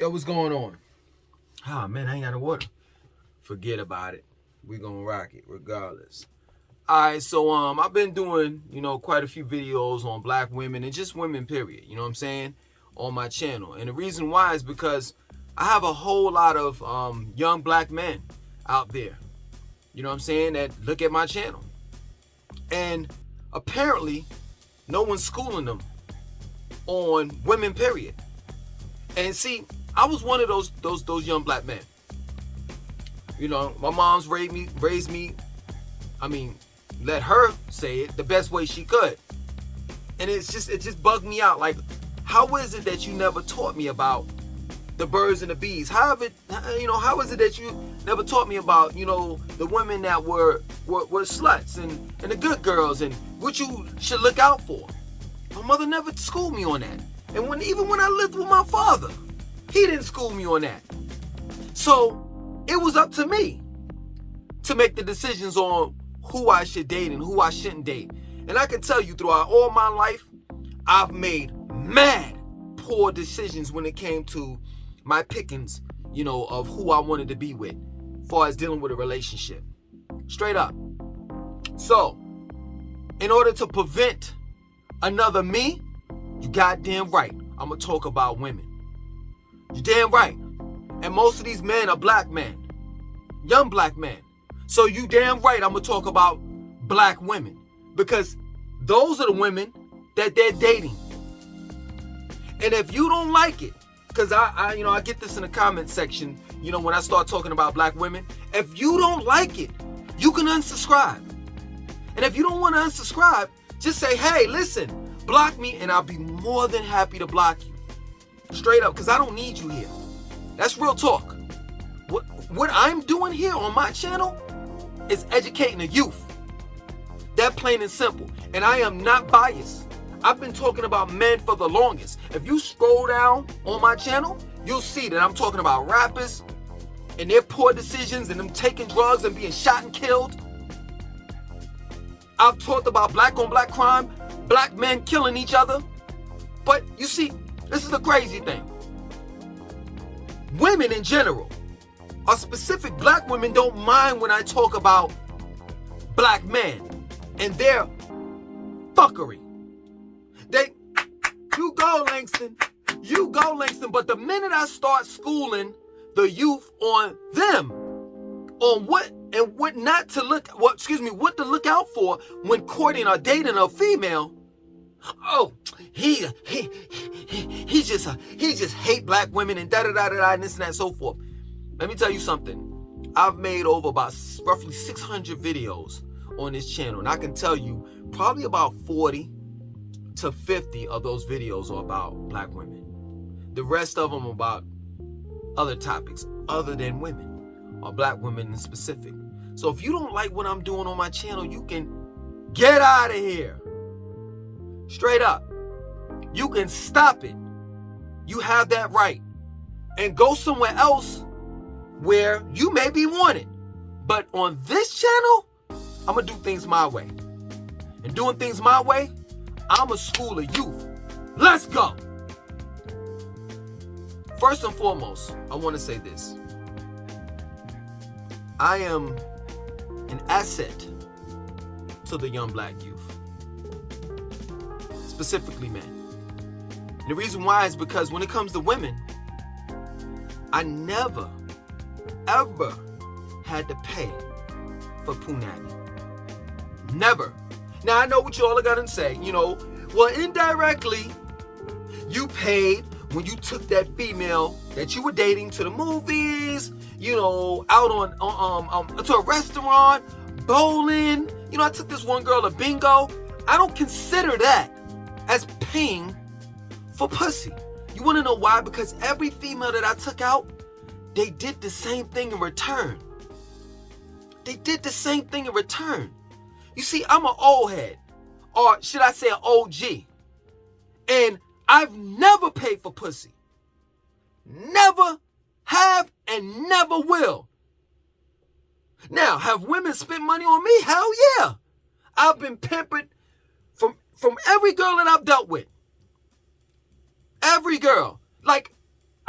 Yo, what's going on? Ah, man, I ain't got no water. Forget about it. We gonna rock it regardless. Alright, so I've been doing, quite a few videos on black women and just women, period. You know what I'm saying? On my channel. And the reason why is because I have a whole lot of young black men out there. You know what I'm saying? That look at my channel. And apparently, no one's schooling them on women, period. And see, I was one of those young black men. You know, my mom's raised me, let her say it the best way she could. And it just bugged me out. Like, how is it that you never taught me about the birds and the bees? How is it that you never taught me about, the women that were sluts and the good girls and what you should look out for? My mother never schooled me on that. And even when I lived with my father, he didn't school me on that. So it was up to me to make the decisions on who I should date and who I shouldn't date. And I can tell you, throughout all my life, I've made mad poor decisions when it came to my pickings, of who I wanted to be with, as far as dealing with a relationship. Straight up. So, in order to prevent another me, you goddamn right, I'm gonna talk about women. You damn right. And most of these men are black men. Young black men. So you damn right I'm gonna talk about black women. Because those are the women that they're dating. And if you don't like it, because I get this in the comment section, when I start talking about black women. If you don't like it, you can unsubscribe. And if you don't want to unsubscribe, just say, hey, listen, block me, and I'll be more than happy to block you. Straight up, because I don't need you here. That's real talk. What I'm doing here on my channel is educating the youth. That plain and simple. And I am not biased. I've been talking about men for the longest. If you scroll down on my channel, you'll see that I'm talking about rappers and their poor decisions and them taking drugs and being shot and killed. I've talked about black on black crime, black men killing each other. But you see, this is the crazy thing. Women in general, or specific black women, don't mind when I talk about black men and their fuckery. You go, Langston. You go, Langston. But the minute I start schooling the youth on them, on what to look out for when courting or dating a female. Oh, he just hate black women and da-da-da-da-da and this and that and so forth. Let me tell you something. I've made over about roughly 600 videos on this channel. And I can tell you probably about 40 to 50 of those videos are about black women. The rest of them are about other topics other than women, or black women in specific. So if you don't like what I'm doing on my channel, you can get out of here. Straight up. You can stop it. You have that right. And go somewhere else where you may be wanted. But on this channel, I'm going to do things my way. And doing things my way, I'm a school of youth. Let's go. First and foremost, I want to say this. I am an asset to the young black youth. Specifically men. And the reason why is because when it comes to women, I never, ever had to pay for punani. Never. Now, I know what you all are going to say, well, indirectly, you paid when you took that female that you were dating to the movies, out on to a restaurant, bowling. I took this one girl to bingo. I don't consider that as paying for pussy. You want to know why? Because every female that I took out, they did the same thing in return. They did the same thing in return. You see, I'm an old head, or should I say an OG, and I've never paid for pussy. Never have and never will. Now, have women spent money on me? Hell yeah. I've been pampered from every girl that I've dealt with. Every girl. Like,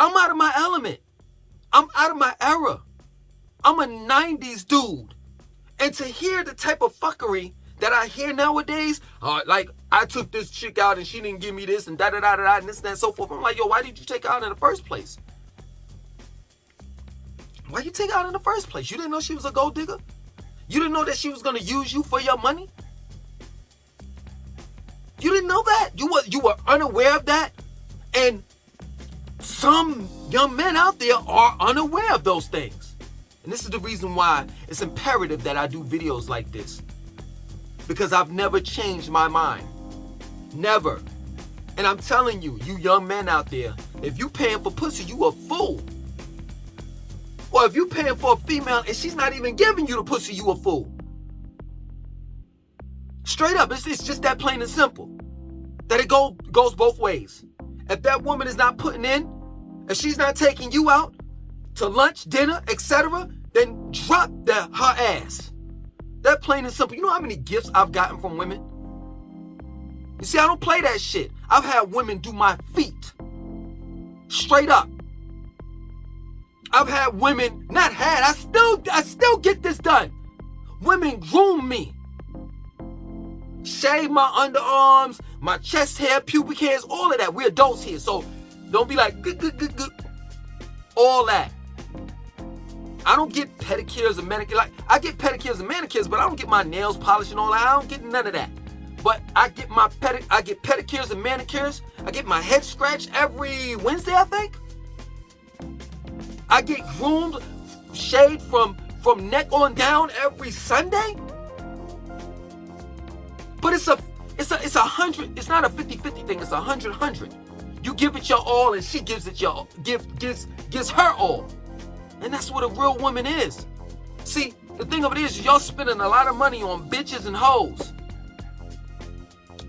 I'm out of my element. I'm out of my era. I'm a 90s dude. And to hear the type of fuckery that I hear nowadays, like, I took this chick out and she didn't give me this and da-da-da-da-da and this and that and so forth. I'm like, yo, why did you take her out in the first place? Why you take her out in the first place? You didn't know she was a gold digger? You didn't know that she was going to use you for your money? You didn't know that? You were unaware of that? And some young men out there are unaware of those things. And this is the reason why it's imperative that I do videos like this. Because I've never changed my mind. Never. And I'm telling you, you young men out there, if you paying for pussy, you a fool. Or if you paying for a female and she's not even giving you the pussy, you a fool. Straight up, it's just that plain and simple. That it goes both ways. If that woman is not putting in, if she's not taking you out to lunch, dinner, etc., then drop her ass. That plain and simple. You know how many gifts I've gotten from women? You see, I don't play that shit. I've had women do my feet. Straight up. I've had women, I still get this done. Women groom me. Shave my underarms, my chest hair, pubic hairs, all of that. We're adults here, so don't be like, good. All that. I don't get pedicures and manicures. Like, I get pedicures and manicures, but I don't get my nails polished and all that. I don't get none of that. But I get pedicures and manicures. I get my head scratched every Wednesday, I think. I get groomed, shaved from neck on down every Sunday. But it's a 100. It's not a 50-50 thing. It's 100-100. You give it your all, and she gives it gives her all. And that's what a real woman is. See, the thing of it is, y'all spending a lot of money on bitches and hoes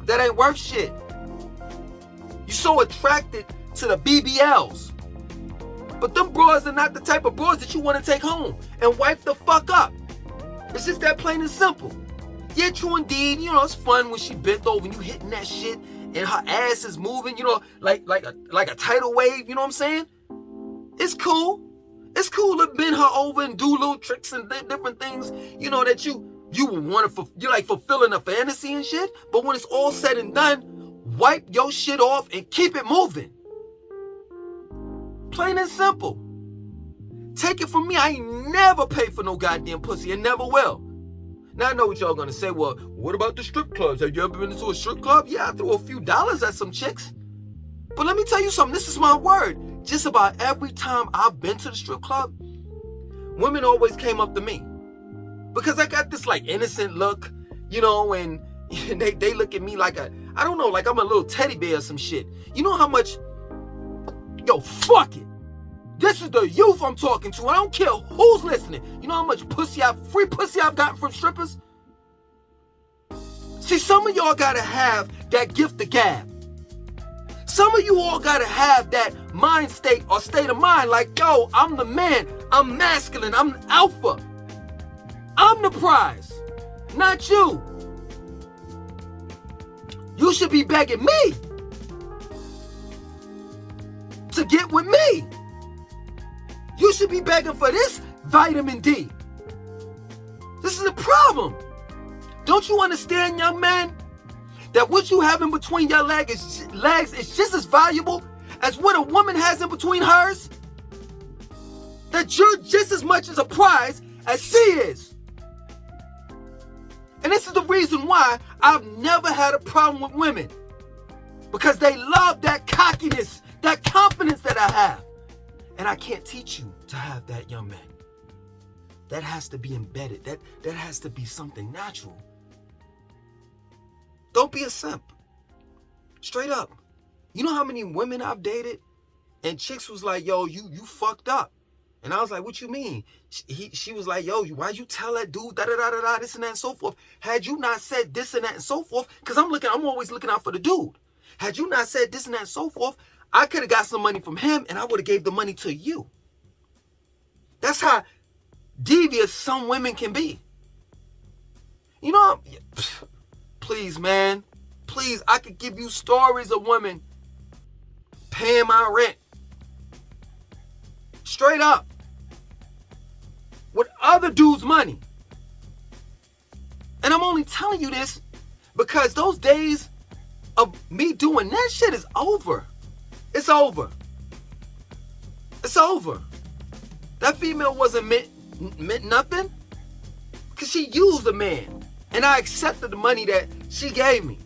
that ain't worth shit. You so attracted to the BBLs. But them broads are not the type of broads that you want to take home and wipe the fuck up. It's just that plain and simple. Yeah, true indeed. You know, it's fun when she bent over and you hitting that shit and her ass is moving, you know, like a tidal wave, you know what I'm saying? It's cool. It's cool to bend her over and do little tricks and different things, you know, that you would want to, you're like fulfilling a fantasy and shit. But when it's all said and done, wipe your shit off and keep it moving. Plain and simple. Take it from me, I ain't never paid for no goddamn pussy and never will. Now I know what y'all gonna say, well, what about the strip clubs? Have you ever been to a strip club? Yeah, I threw a few dollars at some chicks. But let me tell you something, this is my word. Just about every time I've been to the strip club, women always came up to me. Because I got this like innocent look, you know, and they look at me like I don't know, like I'm a little teddy bear or some shit. You know how much, yo, fuck it. This is the youth I'm talking to. I don't care who's listening. You know how much free pussy I've gotten from strippers? See, some of y'all gotta have that gift of gab. Some of you all gotta have that mind state or state of mind like, yo, I'm the man. I'm masculine. I'm alpha. I'm the prize, not you. You should be begging me to get with me. You should be begging for this vitamin D. This is a problem. Don't you understand, young man, that what you have in between your legs is just as valuable as what a woman has in between hers? That you're just as much as a prize as she is. And this is the reason why I've never had a problem with women. Because they love that cockiness, that confidence that I have. And I can't teach you to have that, young man. That has to be embedded. That has to be something natural. Don't be a simp. Straight up. You know how many women I've dated? And chicks was like, yo, you fucked up. And I was like, what you mean? She was like, yo, why'd you tell that dude da-da-da-da-da, this and that and so forth? Had you not said this and that and so forth, because I'm always looking out for the dude. Had you not said this and that and so forth, I could have got some money from him and I would have gave the money to you. That's how devious some women can be. You know, please, man. Please, I could give you stories of women paying my rent Straight up. With other dudes' money. And I'm only telling you this because those days of me doing that shit is over. It's over. It's over. That female wasn't meant nothing because she used a man, and I accepted the money that she gave me.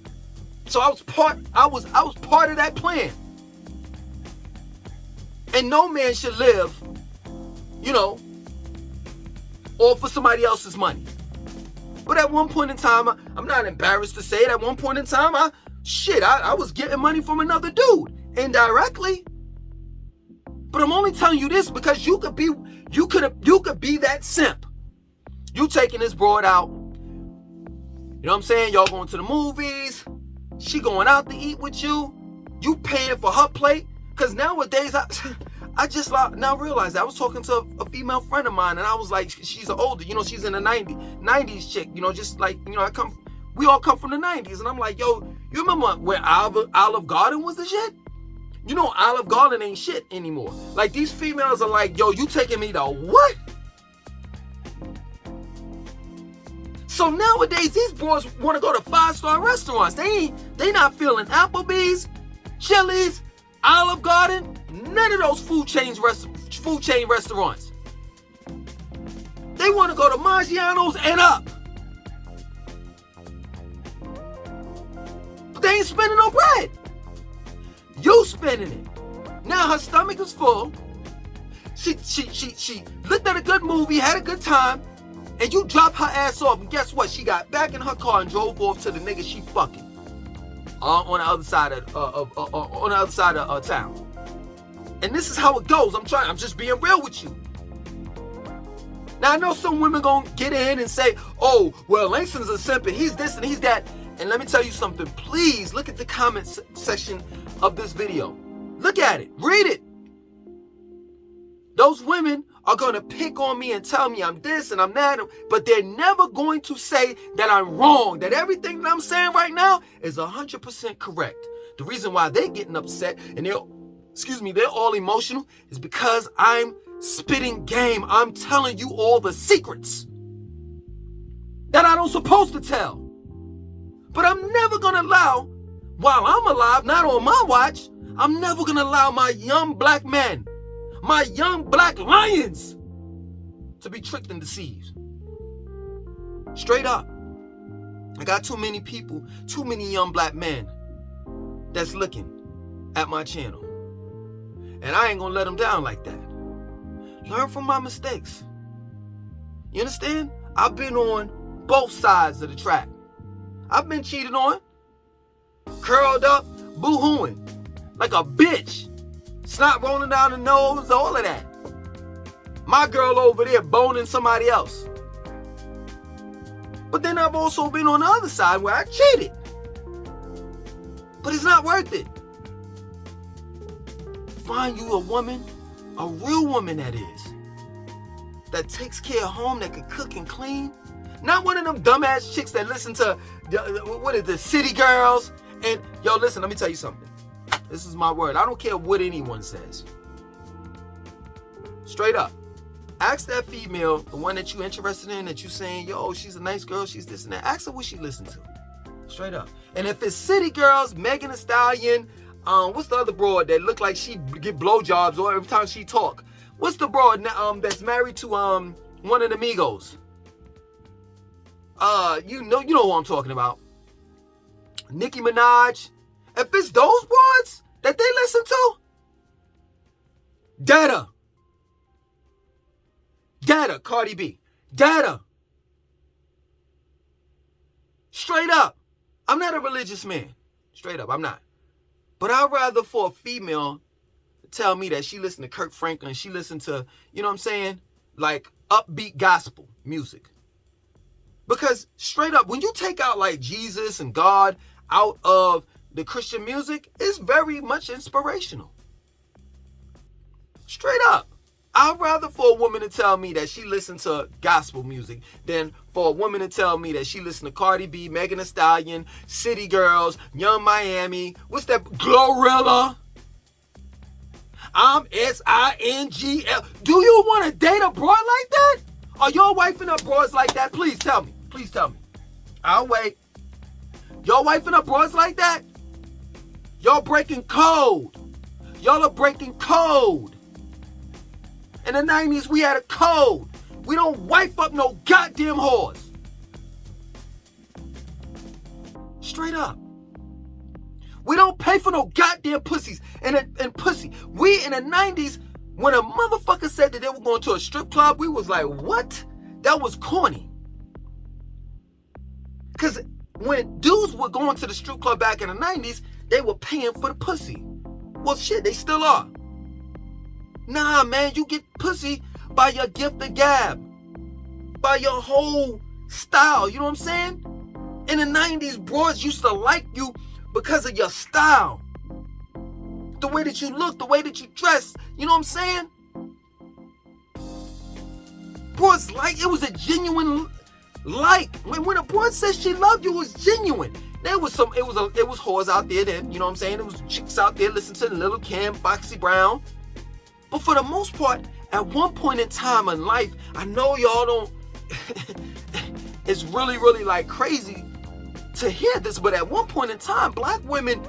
So I was part of that plan. And no man should live, all for somebody else's money. But at one point in time, I'm not embarrassed to say it. At one point in time, I was getting money from another dude indirectly. But I'm only telling you this because you could be that simp. You taking this broad out. You know what I'm saying? Y'all going to the movies. She going out to eat with you. You paying for her plate. Because nowadays, I just now realize that I was talking to a female friend of mine, and I was like, she's older, she's in the 90s chick, just like, we all come from the 90s. And I'm like, yo, you remember where Olive Garden was the shit? Olive Garden ain't shit anymore. Like, these females are like, yo, you taking me to what? So nowadays, these boys want to go to 5-star restaurants. They not feeling Applebee's, Chili's, Olive Garden, none of those food chain restaurants. They want to go to Maggiano's and up. But they ain't spending no bread. You spending it. Now her stomach is full. She looked at a good movie, had a good time, and you drop her ass off, and guess what? She got back in her car and drove off to the nigga she fucking on the other side of town. And this is how it goes. I'm just being real with you. Now I know some women gonna get in and say, oh, well, Langston's a simp and he's this and he's that. And let me tell you something. Please look at the comment section of this video. Look at it. Read it. Those women are going to pick on me and tell me I'm this and I'm that, but they're never going to say that I'm wrong, that everything that I'm saying right now is 100% correct. The reason why they're getting upset and they're all emotional is because I'm spitting game. I'm telling you all the secrets that I don't supposed to tell. But I'm never going to allow, while I'm alive, not on my watch, I'm never going to allow my young black men, my young black lions, to be tricked and deceived. Straight up. I got too many people, too many young black men that's looking at my channel. And I ain't gonna let them down like that. Learn from my mistakes. You understand? I've been on both sides of the track. I've been cheated on, curled up, boo-hooing, like a bitch. Snot rolling down the nose, all of that. My girl over there boning somebody else. But then I've also been on the other side where I cheated. But it's not worth it. Find you a woman, a real woman that is, that takes care of home, that can cook and clean. Not one of them dumbass chicks that listen to, the city girls. And, yo, listen, let me tell you something. This is my word. I don't care what anyone says. Straight up. Ask that female, the one that you're interested in, that you saying, yo, she's a nice girl, she's this and that. Ask her what she listens to. Straight up. And if it's city girls, Megan Thee Stallion, what's the other broad that look like she get blowjobs or every time she talk? What's the broad that's married to one of the Migos? You know who I'm talking about. Nicki Minaj. If it's those broads that they listen to, Data, Cardi B, Data. Straight up. I'm not a religious man. Straight up, I'm not. But I'd rather for a female to tell me that she listen to Kirk Franklin, she listen to, you know what I'm saying, like upbeat gospel music. Because straight up, when you take out like Jesus and God out of the Christian music, it's very much inspirational. Straight up. I'd rather for a woman to tell me that she listens to gospel music than for a woman to tell me that she listens to Cardi B, Megan Thee Stallion, City Girls, Young Miami, what's that, Glorilla? I'm S-I-N-G-L. Do you want to date a broad like that? Are y'all wifing up broads like that? Please tell me. Please tell me. I'll wait. Y'all wifing up broads like that? Y'all breaking code. Y'all are breaking code. In the 90s, we had a code. We don't wife up no goddamn whores. Straight up. We don't pay for no goddamn pussies. And pussy. We in the 90s, when a motherfucker said that they were going to a strip club, we was like, what? That was corny. Because when dudes were going to the strip club back in the 90s, they were paying for the pussy. Well, shit, they still are. Nah, man, you get pussy by your gift of gab. By your whole style, you know what I'm saying? In the 90s, broads used to like you because of your style. The way that you look, the way that you dress, you know what I'm saying? Broads like, it was a genuine like. When a broad says she loved you, it was genuine. There was it was whores out there that, you know what I'm saying? There was chicks out there listening to Lil' Kim, Foxy Brown. But for the most part, at one point in time in life, I know y'all don't, it's really, really like crazy to hear this, but at one point in time, black women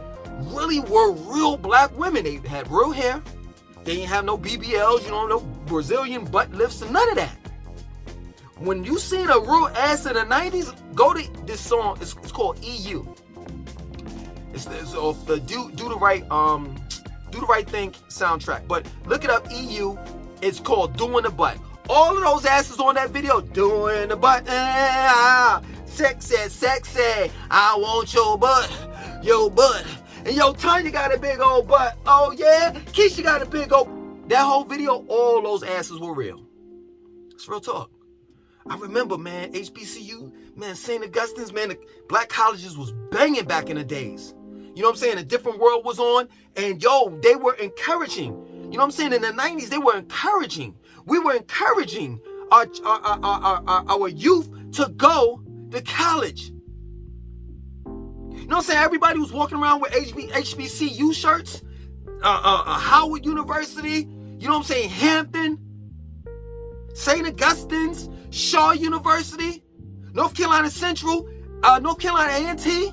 really were real black women. They had real hair. They didn't have no BBLs, you know, no Brazilian butt lifts and none of that. When you seen a real ass in the 90s, go to this song. It's called EU. It's off the Do the Right Thing soundtrack. But look it up, EU. It's called Doing the Butt. All of those asses on that video, doing the butt. Sexy, sexy. I want your butt, your butt. And yo, Tanya got a big old butt. Oh yeah, Keisha got a big old. That whole video, all those asses were real. It's real talk. I remember, man, HBCU, man, St. Augustine's, man, the black colleges was banging back in the days. You know what I'm saying? A different world was on, and yo, they were encouraging. You know what I'm saying? In the 90s, they were encouraging. We were encouraging our youth to go to college. You know what I'm saying? Everybody was walking around with HBCU shirts. Howard University, you know what I'm saying? Hampton, St. Augustine's, Shaw University, North Carolina Central, North Carolina A&T.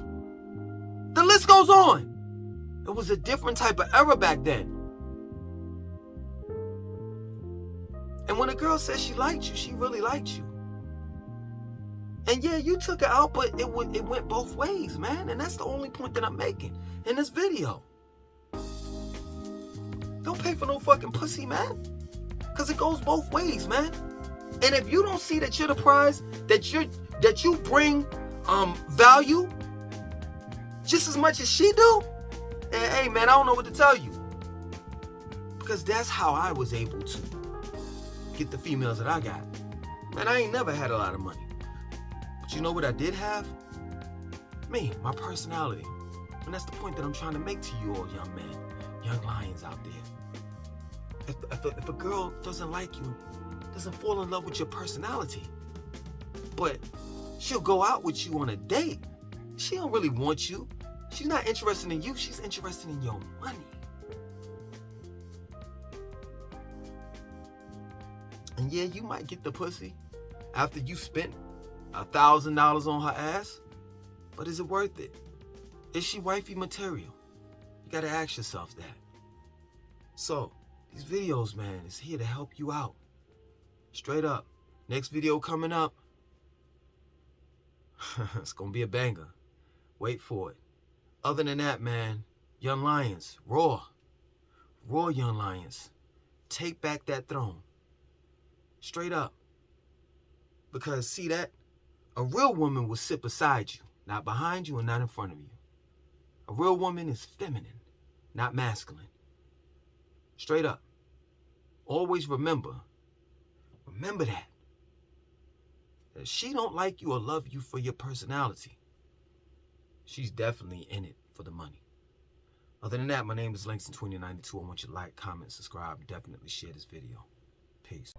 The list goes on. It was a different type of era back then. And when a girl says she liked you, she really liked you. And yeah, you took her out, but it went both ways, man. And that's the only point that I'm making in this video. Don't pay for no fucking pussy, man. Because it goes both ways, man. And if you don't see that you're the prize, that you bring value just as much as she do, and hey, man, I don't know what to tell you. Because that's how I was able to get the females that I got. Man, I ain't never had a lot of money. But you know what I did have? Me, my personality. And that's the point that I'm trying to make to you all young men, young lions out there. If a girl doesn't like you, doesn't fall in love with your personality, but she'll go out with you on a date, she don't really want you. She's not interested in you. She's interested in your money. And yeah, you might get the pussy after you spent $1,000 on her ass, but is it worth it? Is she wifey material? You gotta ask yourself that. So, these videos, man, is here to help you out. Straight up. Next video coming up. It's gonna be a banger. Wait for it. Other than that, man, young lions, roar. Roar, young lions. Take back that throne. Straight up. Because, see that? A real woman will sit beside you, not behind you and not in front of you. A real woman is feminine, not masculine. Straight up. Always remember that. If she don't like you or love you for your personality, she's definitely in it for the money. Other than that, my name is Langston2092. I want you to like, comment, subscribe, definitely share this video. Peace.